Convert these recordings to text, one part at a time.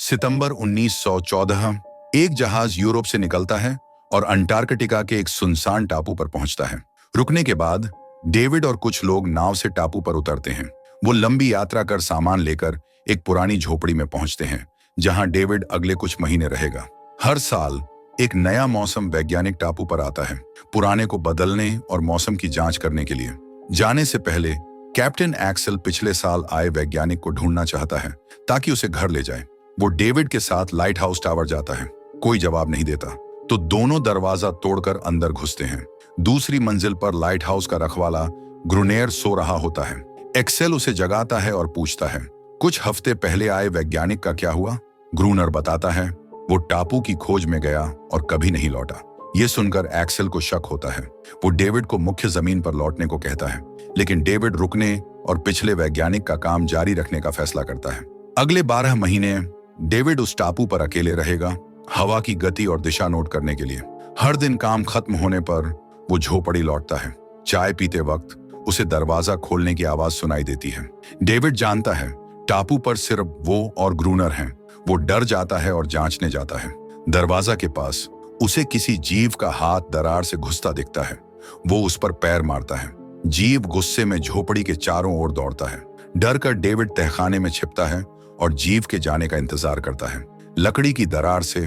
सितंबर 1914 एक जहाज यूरोप से निकलता है और अंटार्कटिका के एक सुनसान टापू पर पहुंचता है। रुकने के बाद डेविड और कुछ लोग नाव से टापू पर उतरते हैं। वो लंबी यात्रा कर सामान लेकर एक पुरानी झोपड़ी में पहुंचते हैं, जहां डेविड अगले कुछ महीने रहेगा। हर साल एक नया मौसम वैज्ञानिक टापू पर आता है, पुराने को बदलने और मौसम की जांच करने के लिए। जाने से पहले कैप्टन एक्सेल पिछले साल आए वैज्ञानिक को ढूंढना चाहता है ताकि उसे घर ले जाए। वो डेविड के साथ लाइट हाउस टावर जाता है। कोई जवाब नहीं देता तो दोनों दरवाजा तोड़कर अंदर घुसते हैं। दूसरी मंजिल पर लाइट हाउस का रखवाला ग्रुनेर सो रहा होता है। एक्सेल उसे जगाता है और पूछता है, कुछ हफ्ते पहले आए वैज्ञानिक का क्या हुआ? ग्रुनर बताता है, वो टापू की खोज में गया और कभी नहीं लौटा। ये सुनकर एक्सेल को शक होता है। वो डेविड को मुख्य जमीन पर लौटने को कहता है, लेकिन डेविड रुकने और पिछले वैज्ञानिक का काम जारी रखने का फैसला करता है। अगले 12 महीने डेविड उस टापू पर अकेले रहेगा, हवा की गति और दिशा नोट करने के लिए। हर दिन काम खत्म होने पर वो झोपड़ी लौटता है। चाय पीते वक्त उसे दरवाजा खोलने की आवाज सुनाई देती है। डेविड जानता है टापू पर सिर्फ वो और ग्रूनर हैं। वो डर जाता है और जांचने जाता है। दरवाजा के पास उसे किसी जीव का हाथ दरार से घुसता दिखता है। वो उस पर पैर मारता है। जीव गुस्से में झोपड़ी के चारों ओर दौड़ता है। डर कर डेविड तहखाने में छिपता है और जीव के जाने का इंतजार करता है। लकड़ी की दरार से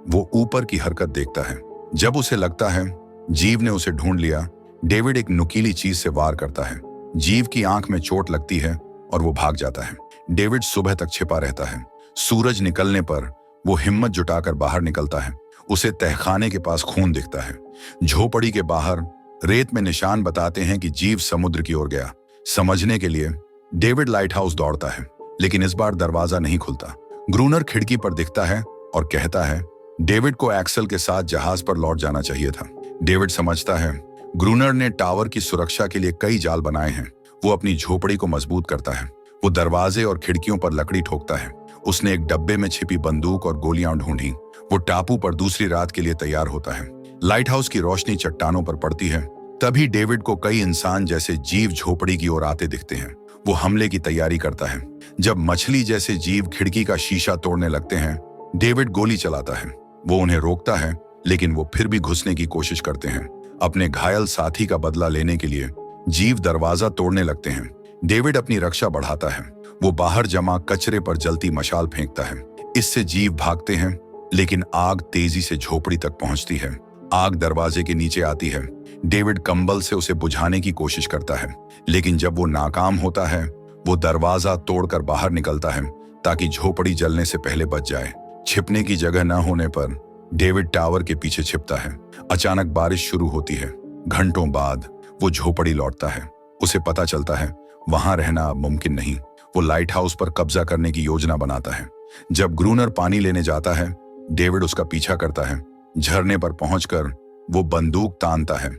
वो ऊपर की हरकत देखता है। जब उसे लगता है जीव ने उसे ढूंढ लिया, डेविड एक नुकीली चीज से वार करता है। जीव की आंख में चोट लगती है और वो भाग जाता है। डेविड सुबह तक छिपा रहता है। सूरज निकलने पर वो हिम्मत जुटाकर बाहर निकलता है। उसे तहखाने के पास खून दिखता है। झोपड़ी के बाहर रेत में निशान बताते हैं कि जीव समुद्र की ओर गया। समझने के लिए डेविड लाइट हाउस दौड़ता है, लेकिन इस बार दरवाजा नहीं खुलता। ग्रूनर खिड़की पर दिखता है और कहता है, डेविड को एक्सेल के साथ जहाज पर लौट जाना चाहिए था। डेविड समझता है ग्रूनर ने टावर की सुरक्षा के लिए कई जाल बनाए हैं। वो अपनी झोपड़ी को मजबूत करता है। वो दरवाजे और खिड़कियों पर लकड़ी ठोकता है। उसने एक डब्बे में छिपी बंदूक और गोलियां ढूंढी। वो टापू पर दूसरी रात के लिए तैयार होता है। लाइट हाउस की रोशनी चट्टानों पर पड़ती है। तभी डेविड को कई इंसान जैसे जीव झोपड़ी की ओर आते दिखते हैं। वो हमले की तैयारी करता है। जब मछली जैसे जीव खिड़की का शीशा तोड़ने लगते हैं, डेविड गोली चलाता है। वो उन्हें रोकता है, लेकिन वो फिर भी घुसने की कोशिश करते हैं। अपने घायल साथी का बदला लेने के लिए जीव दरवाजा तोड़ने लगते हैं। डेविड अपनी रक्षा बढ़ाता है। वो बाहर जमा कचरे पर जलती मशाल फेंकता है। इससे जीव भागते हैं, लेकिन आग तेजी से झोपड़ी तक पहुंचती है। आग दरवाजे के नीचे आती है। डेविड कंबल से उसे बुझाने की कोशिश करता है, लेकिन जब वो नाकाम होता है, वो दरवाजा तोड़कर बाहर निकलता है ताकि झोपड़ी जलने से पहले बच जाए। छिपने की जगह न होने पर डेविड टावर के पीछे छिपता है। अचानक बारिश शुरू होती है। घंटों बाद वो झोपड़ी लौटता है। उसे पता चलता है वहां रहना अब मुमकिन नहीं। वो लाइट हाउस पर कब्जा करने की योजना बनाता है। जब ग्रूनर पानी लेने जाता है, डेविड उसका पीछा करता है। झरने पर पहुंचकर वो बंदूक तानता है,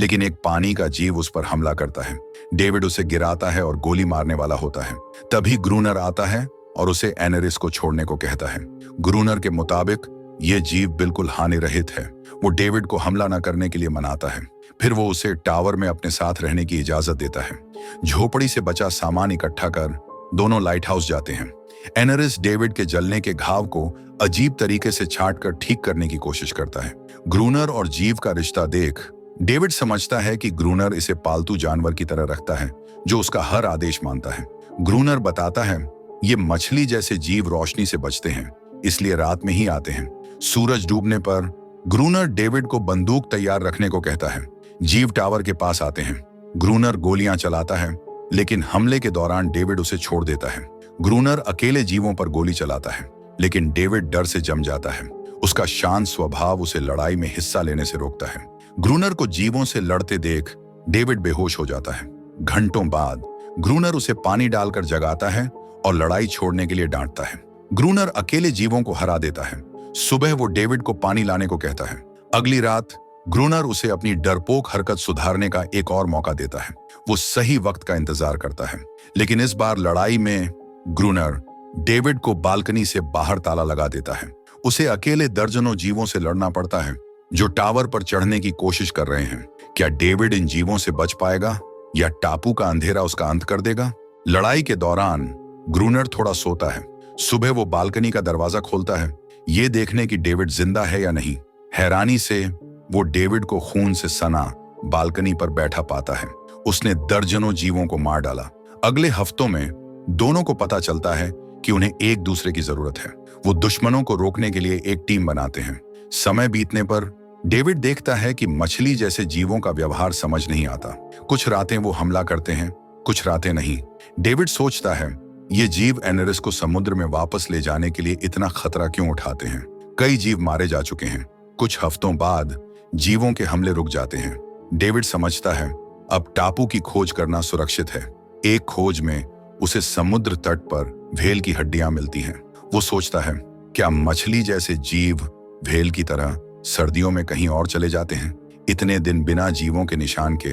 लेकिन एक पानी का जीव उस पर हमला करता है। डेविड उसे गिराता है और गोली मारने वाला होता है। तभी ग्रूनर आता है और उसे एनरिस को छोड़ने को कहता है। ग्रूनर के मुताबिक ये जीव बिल्कुल हानि रहित है। वो डेविड को हमला न करने के लिए मनाता है। फिर वो उसे टावर में अपने साथ रहने की इजाजत देता है। झोपड़ी से बचा सामान इकट्ठा कर दोनों लाइट हाउस जाते हैं। एनरिस डेविड के जलने के घाव को अजीब तरीके से छांटकर ठीक करने की कोशिश करता है। ग्रूनर और जीव का रिश्ता देख डेविड समझता है कि ग्रूनर इसे पालतू जानवर की तरह रखता है, जो उसका हर आदेश मानता है। ग्रूनर बताता है, ये मछली जैसे जीव रोशनी से बचते हैं, इसलिए रात में ही आते हैं। सूरज डूबने पर ग्रूनर डेविड को बंदूक तैयार रखने को कहता है। जीव टावर के पास आते हैं। ग्रूनर गोलियां चलाता है, लेकिन हमले के दौरान डेविड उसे छोड़ देता है। ग्रूनर अकेले जीवों पर गोली चलाता है, लेकिन डेविड डर से जम जाता है। उसका शांत स्वभाव उसे लड़ाई में हिस्सा लेने से रोकता है। ग्रूनर को जीवों से लड़ते देख डेविड बेहोश हो जाता है। घंटों बाद ग्रूनर उसे पानी डालकर जगाता है और लड़ाई छोड़ने के लिए डांटता है। ग्रूनर अकेले जीवों को हरा देता है। सुबह वो डेविड को पानी लाने को कहता है। अगली रात ग्रूनर उसे अपनी डरपोक हरकत सुधारने का एक और मौका देता है। वो सही वक्त का इंतजार करता है, लेकिन इस बार लड़ाई में ग्रूनर डेविड को बालकनी से बाहर ताला लगा देता है। उसे अकेले दर्जनों जीवों से लड़ना पड़ता है जो टावर पर चढ़ने की कोशिश कर रहे हैं। क्या डेविड इन जीवों से बच पाएगा या टापू का अंधेरा उसका अंत कर देगा? लड़ाई के दौरान ग्रूनर थोड़ा सोता है। सुबह वो बालकनी का दरवाजा खोलता है, ये देखने कि डेविड जिंदा है या नहीं। हैरानी से वो डेविड को खून से सना बालकनी पर बैठा पाता है। उसने दर्जनों जीवों को मार डाला। अगले हफ्तों में दोनों को पता चलता है कि उन्हें एक दूसरे की जरूरत है। वो दुश्मनों को रोकने के लिए एक टीम बनाते हैं। समय बीतने पर डेविड देखता है कि मछली जैसे जीवों का व्यवहार समझ नहीं आता। कुछ रातें वो हमला करते हैं, कुछ रातें नहीं। डेविड सोचता है, ये जीव एनेरिस को समुद्र में वापस ले जाने के लिए इतना खतरा क्यों उठाते हैं। कई जीव मारे जा चुके हैं। कुछ हफ्तों बाद जीवों के हमले रुक जाते हैं। डेविड समझता है अब टापू की खोज करना सुरक्षित है। एक खोज में उसे समुद्र तट पर व्हेल की हड्डियां मिलती हैं। वो सोचता है, क्या मछली जैसे जीव व्हेल की तरह सर्दियों में कहीं और चले जाते हैं। इतने दिन बिना जीवों के निशान के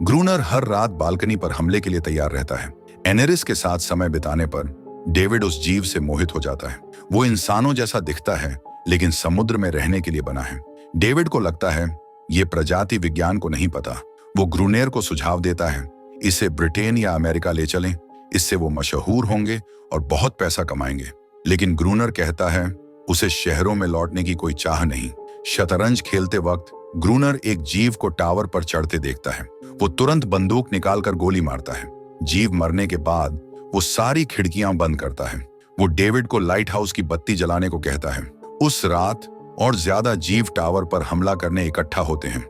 ग्रूनर हर रात बालकनी पर हमले के लिए तैयार रहता है। एनेरिस के साथ समय बिताने पर डेविड उस जीव से मोहित हो जाता है। वो इंसानों जैसा दिखता है, लेकिन समुद्र में रहने के लिए बना है। डेविड को लगता है ये प्रजाति विज्ञान को नहीं पता। वो ग्रूनेर को सुझाव देता है, इसे ब्रिटेन या अमेरिका ले चलें, इससे वो मशहूर होंगे और बहुत पैसा कमाएंगे। लेकिन ग्रूनर कहता है उसे शहरों में लौटने की कोई चाह नहीं। शतरंज खेलते वक्त ग्रूनर एक जीव को टावर पर चढ़ते देखता है। वो तुरंत बंदूक निकालकर गोली मारता है। जीव मरने के बाद वो सारी खिड़कियां बंद करता है। वो डेविड को लाइट हाउस की बत्ती जलाने को कहता है। उस रात और ज्यादा जीव टावर पर हमला करने इकट्ठा होते हैं।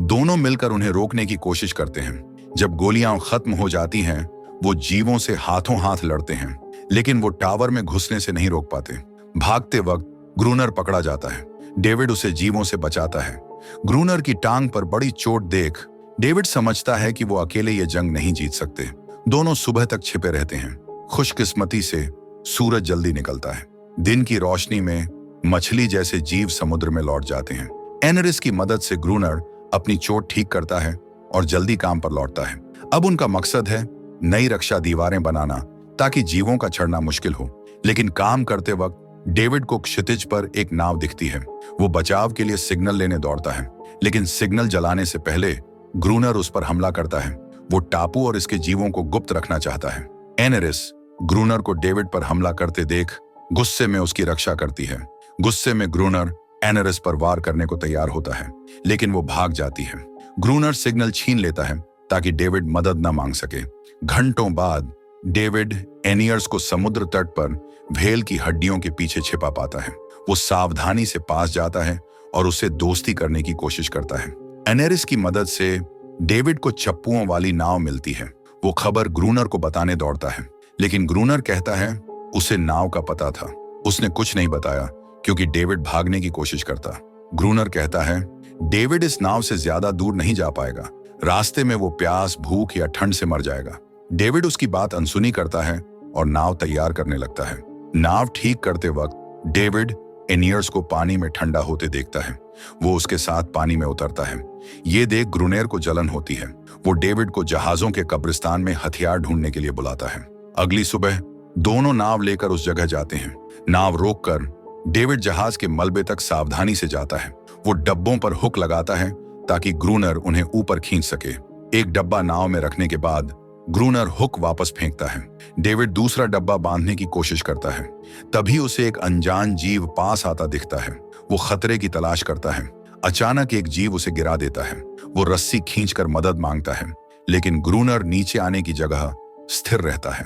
दोनों मिलकर उन्हें रोकने की कोशिश करते हैं। जब गोलियां खत्म हो जाती हैं, वो जीवों से हाथों हाथ लड़ते हैं, लेकिन वो टावर में घुसने से नहीं रोक पाते। भागते वक्त ग्रूनर पकड़ा जाता है। डेविड उसे जीवों से बचाता है। ग्रूनर की टांग पर बड़ी चोट देख डेविड समझता है कि वो अकेले ये जंग नहीं जीत सकते। दोनों सुबह तक छिपे रहते हैं। खुशकिस्मती से सूरज जल्दी निकलता है। दिन की रोशनी में मछली जैसे जीव समुद्र में लौट जाते हैं। एनेरिस की मदद से ग्रूनर अपनी चोट ठीक करता है और जल्दी काम पर लौटता है। अब उनका मकसद है नई रक्षा दीवारें बनाना ताकि जीवों का चढ़ना मुश्किल हो। लेकिन काम करते वक्त डेविड को क्षितिज पर एक नाव दिखती है। वो बचाव के लिए सिग्नल लेने दौड़ता है, लेकिन सिग्नल जलाने से पहले ग्रूनर उस पर हमला करता है। वो टापू और इसके जीवों को गुप्त रखना चाहता है। एनेरिस ग्रूनर को डेविड पर हमला करते देख गुस्से में उसकी रक्षा करती है। गुस्से में ग्रूनर एनेरिस पर वार करने को तैयार होता है, लेकिन वो भाग जाती है। ग्रूनर सिग्नल छीन लेता है ताकि डेविड मदद न मांग सके। घंटों बाद डेविड एनियर्स को समुद्र तट पर व्हेल की हड्डियों के पीछे छिपा पाता है। वो सावधानी से पास जाता है और उसे दोस्ती करने की कोशिश करता है। एनेरिस की मदद से डेविड को चप्पुओं वाली नाव मिलती है। वो खबर ग्रूनर को बताने दौड़ता है, लेकिन ग्रूनर कहता है उसे नाव का पता था। उसने कुछ नहीं बताया क्योंकि डेविड भागने की कोशिश करता। ग्रूनर कहता है डेविड इस नाव से ज्यादा दूर नहीं जा पाएगा। रास्ते में वो प्यास, भूख या ठंड से मर जाएगा। डेविड उसकी बात अनसुनी करता है और नाव तैयार करने लगता है। नाव ठीक करते वक्त डेविड एनियर्स को पानी में ठंडा होते देखता है। वो उसके साथ पानी में उतरता है। ये देख ग्रूनेर को जलन होती है। वो डेविड को जहाजों के कब्रिस्तान में हथियार ढूंढने के लिए बुलाता है। अगली सुबह दोनों नाव लेकर उस जगह जाते हैं। नाव रोककर डेविड जहाज के मलबे तक सावधानी से जाता है। वो डब्बों पर हुक लगाता है ताकि ग्रूनर उन्हें ऊपर खींच सके। एक डब्बा नाव में रखने के बाद ग्रूनर हुक वापस फेंकता है। डेविड दूसरा डब्बा बांधने की कोशिश करता है। तभी उसे एक अनजान जीव पास आता दिखता है। वो खतरे की तलाश करता है। अचानक एक जीव उसे गिरा देता है। वो रस्सी खींचकर मदद मांगता है, लेकिन ग्रूनर नीचे आने की जगह स्थिर रहता है।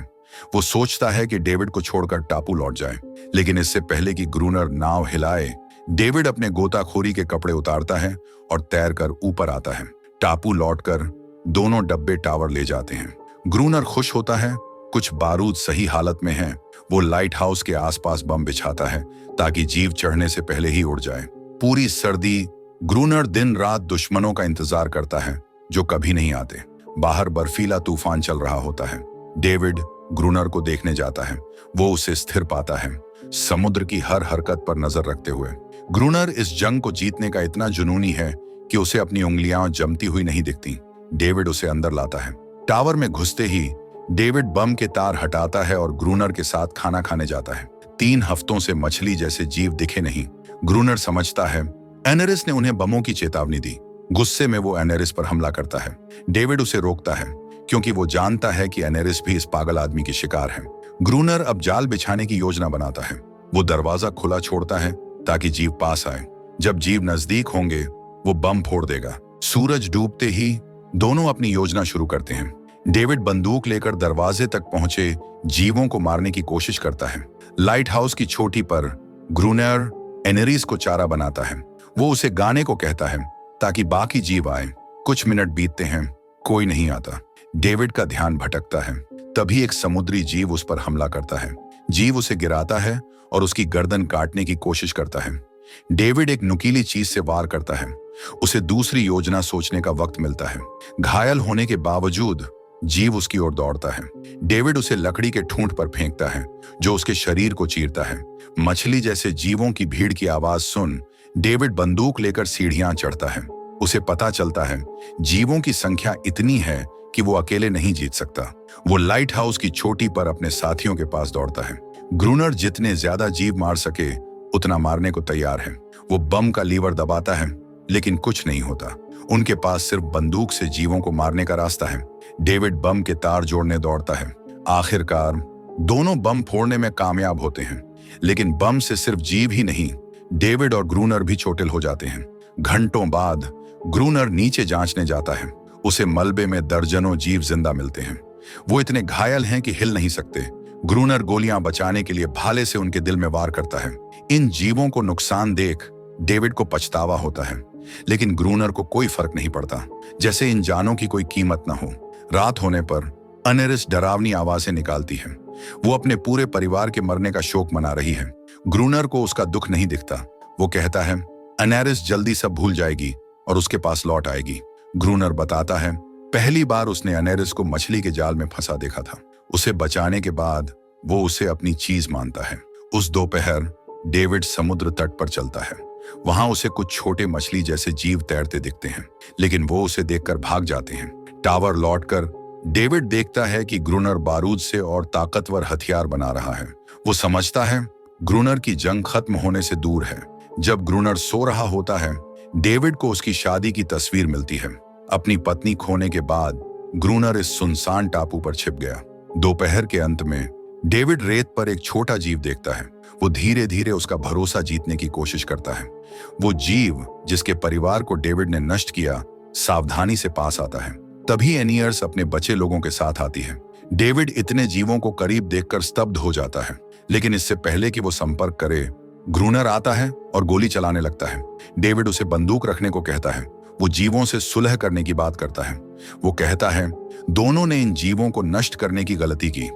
वो सोचता है कि डेविड को छोड़कर टापू लौट जाए, लेकिन इससे पहले कि ग्रूनर नाव हिलाए, डेविड अपने गोताखोरी के कपड़े उतारता है और तैरकर ऊपर आता है। टापू लौटकर दोनों डब्बे टावर ले जाते हैं। ग्रूनर खुश होता है। कुछ बारूद सही हालत में हैं। वो लाइट हाउस के आसपास बम बिछाता है ताकि जीव चढ़ने से पहले ही उड़ जाए। पूरी सर्दी ग्रूनर दिन रात दुश्मनों का इंतजार करता है जो कभी नहीं आते। बाहर बर्फीला तूफान चल रहा होता है। डेविड ग्रूनर को देखने जाता है। वो उसे स्थिर पाता है, समुद्र की हर हरकत पर नजर रखते हुए। ग्रूनर इस जंग को जीतने का इतना जुनूनी है कि उसे अपनी उंगलियां जमती हुई नहीं दिखती। डेविड उसे अंदर लाता है। टावर में घुसते ही डेविड बम के तार हटाता है और ग्रूनर के साथ खाना खाने जाता है। 3 हफ्तों से मछली जैसे जीव दिखे नहीं। ग्रूनर समझता है एनेरिस ने उन्हें बमों की चेतावनी दी। गुस्से में वो एनेरिस पर हमला करता है। डेविड उसे रोकता है क्योंकि वो जानता है कि एनेरिस भी इस पागल आदमी की शिकार है। ग्रूनर अब जाल बिछाने की योजना बनाता है। वो दरवाजा खुला छोड़ता है ताकि जीव पास आए। जब जीव नजदीक होंगे वो बम फोड़ देगा। सूरज डूबते ही दोनों अपनी योजना शुरू करते हैं। डेविड बंदूक लेकर दरवाजे तक पहुंचे जीवों को मारने की कोशिश करता है। लाइट हाउस की चोटी पर ग्रूनर एनेरिस को चारा बनाता है। वो उसे गाने को कहता है ताकि बाकी जीव आए। कुछ मिनट बीतते हैं, कोई नहीं आता। डेविड का ध्यान भटकता है। तभी एक समुद्री जीव उस पर हमला करता है। जीव उसे गिराता है और उसकी गर्दन काटने की कोशिश करता है। डेविड एक नुकीली चीज से वार करता है। उसे दूसरी योजना सोचने का वक्त मिलता है। घायल होने के बावजूद जीव उसकी ओर दौड़ता है। डेविड उसे लकड़ी के ठूंठ पर फेंकता है जो उसके शरीर को चीरता है। मछली जैसे जीवों की भीड़ की आवाज सुन डेविड बंदूक लेकर सीढ़ियां चढ़ता है। उसे पता चलता है जीवों की संख्या इतनी है कि वो अकेले नहीं जीत सकता। वो लाइट हाउस की चोटी पर अपने साथियों के पास दौड़ता है। ग्रूनर जितने ज्यादा जीव मार सके उतना मारने को तैयार है। वो बम का लीवर दबाता है लेकिन कुछ नहीं होता। उनके पास सिर्फ बंदूक से जीवों को मारने का रास्ता है। डेविड बम के तार जोड़ने दौड़ता है। आखिरकार दोनों बम फोड़ने में कामयाब होते हैं, लेकिन बम से सिर्फ जीव ही नहीं, डेविड और ग्रूनर भी चोटिल हो जाते हैं। घंटों बाद ग्रूनर नीचे जांचने जाता है। उसे मलबे में दर्जनों जीव जिंदा मिलते हैं। वो इतने घायल हैं कि हिल नहीं सकते। ग्रूनर गोलियां बचाने के लिए भाले से उनके दिल में वार करता है। इन जीवों को नुकसान देख डेविड को पछतावा होता है, लेकिन ग्रूनर को कोई फर्क नहीं पड़ता, जैसे इन जानों की कोई कीमत न हो। रात होने पर एनेरिस डरावनी आवाजें निकालती है। वो अपने पूरे परिवार के मरने का शोक मना रही है। ग्रूनर को उसका दुख नहीं दिखता। वो कहता है एनेरिस जल्दी सब भूल जाएगी और उसके पास लौट आएगी। ग्रूनर बताता है पहली बार उसने एनेरिस को मछली के जाल में फंसा देखा था। उसे बचाने के बाद वो उसे अपनी चीज मानता है। उस दोपहर डेविड समुद्र तट पर चलता है। वहां उसे कुछ छोटे मछली जैसे जीव तैरते दिखते हैं, लेकिन वो उसे देखकर भाग जाते हैं। टावर लौटकर डेविड देखता है कि ग्रूनर बारूद से और ताकतवर हथियार बना रहा है। वो समझता है ग्रूनर की जंग खत्म होने से दूर है। जब ग्रूनर सो रहा होता है, डेविड को उसकी शादी की तस्वीर मिलती है। अपनी पत्नी खोने के बाद ग्रूनर इस सुनसान टापू पर छिप गया। दोपहर के अंत में डेविड रेत पर एक छोटा जीव देखता है। वो धीरे धीरे उसका भरोसा जीतने की कोशिश करता है। वो जीव जिसके परिवार को डेविड ने नष्ट किया सावधानी से पास आता है। तभी एनियर्स अपने बचे लोगों के साथ आती है। डेविड इतने जीवों को करीब देखकर स्तब्ध हो जाता है, लेकिन इससे पहले कि वो संपर्क करे ग्रूनर आता है और गोली चलाने लगता है। डेविड उसे बंदूक रखने को कहता है। वो जीवों से सुलह करने की बात करता है। वो कहता है दोनों ने इन जीवों को नष्ट करने की गलती की।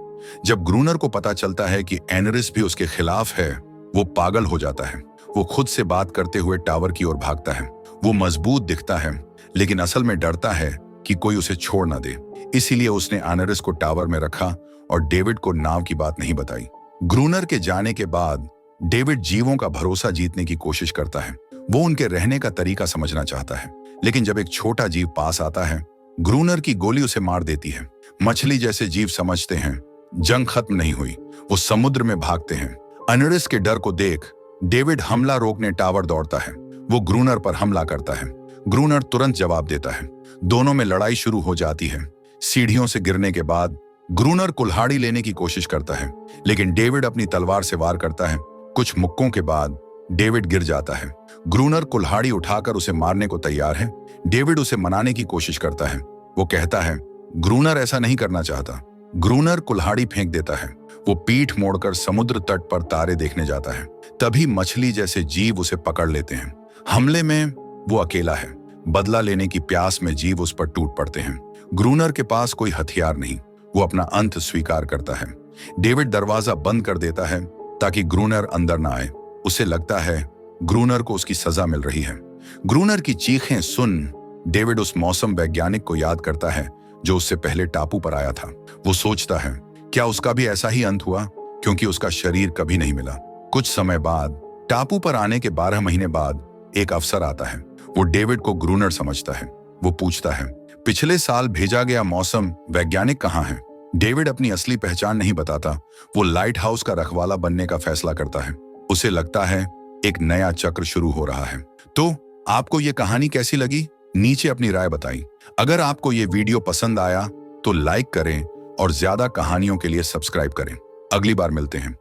जब ग्रूनर को पता चलता है कि एनेरिस भी उसके खिलाफ है, वो पागल हो जाता है। वो खुद से बात करते हुए टावर की ओर भागता है। वो मजबूत दिखता है, लेकिन असल में डरता है कि कोई उसे छोड़ ना दे। इसीलिए उसने एनेरिस को टावर में रखा और डेविड को नाव की बात नहीं बताई। ग्रूनर के जाने के बाद डेविड जीवों का भरोसा जीतने की कोशिश करता है। वो उनके रहने का तरीका समझना चाहता है, लेकिन जब एक छोटा जीव पास आता है, ग्रूनर की गोली उसे मार देती है। मछली जैसे जीव समझते हैं जंग खत्म नहीं हुई। वो समुद्र में भागते हैं। एनेरिस के डर को देख डेविड हमला रोकने टावर दौड़ता है। वो ग्रूनर पर हमला करता है। ग्रूनर तुरंत जवाब देता है। दोनों में लड़ाई शुरू हो जाती है। सीढ़ियों से गिरने के बाद ग्रूनर कुल्हाड़ी लेने की कोशिश करता है, लेकिन डेविड अपनी तलवार से वार करता है। कुछ मुक्कों के बाद डेविड गिर जाता है। ग्रूनर कुल्हाड़ी उठाकर उसे मारने को तैयार है। डेविड उसे मनाने की कोशिश करता है। वो कहता है ग्रूनर ऐसा नहीं करना चाहता। ग्रूनर कुल्हाड़ी फेंक देता है। वो पीठ मोड़कर समुद्र तट पर तारे देखने जाता है। तभी मछली जैसे जीव उसे पकड़ लेते हैं। हमले में वो अकेला है। बदला लेने की प्यास में जीव उस पर टूट पड़ते हैं। ग्रूनर के पास कोई हथियार नहीं। वो अपना अंत स्वीकार करता है। डेविड दरवाजा बंद कर देता है ताकि ग्रूनर अंदर ना आए। उसे लगता है ग्रूनर को उसकी सजा मिल रही है। ग्रूनर की चीखें सुन डेविड उस मौसम वैज्ञानिक को याद करता है जो उससे पहले टापू पर आया था। वो सोचता है क्या उसका भी ऐसा ही अंत हुआ, क्योंकि उसका शरीर कभी नहीं मिला। कुछ समय बाद टापू पर आने के 12 महीने बाद एक अफसर आता है। वो डेविड को ग्रूनर समझता है। वो पूछता है पिछले साल भेजा गया मौसम वैज्ञानिक कहाँ है। डेविड अपनी असली पहचान नहीं बताता। वो लाइट हाउस का रखवाला बनने का फैसला करता है। उसे लगता है एक नया चक्र शुरू हो रहा है। तो आपको ये कहानी कैसी लगी? नीचे अपनी राय बताई। अगर आपको ये वीडियो पसंद आया तो लाइक करें और ज्यादा कहानियों के लिए सब्सक्राइब करें। अगली बार मिलते हैं।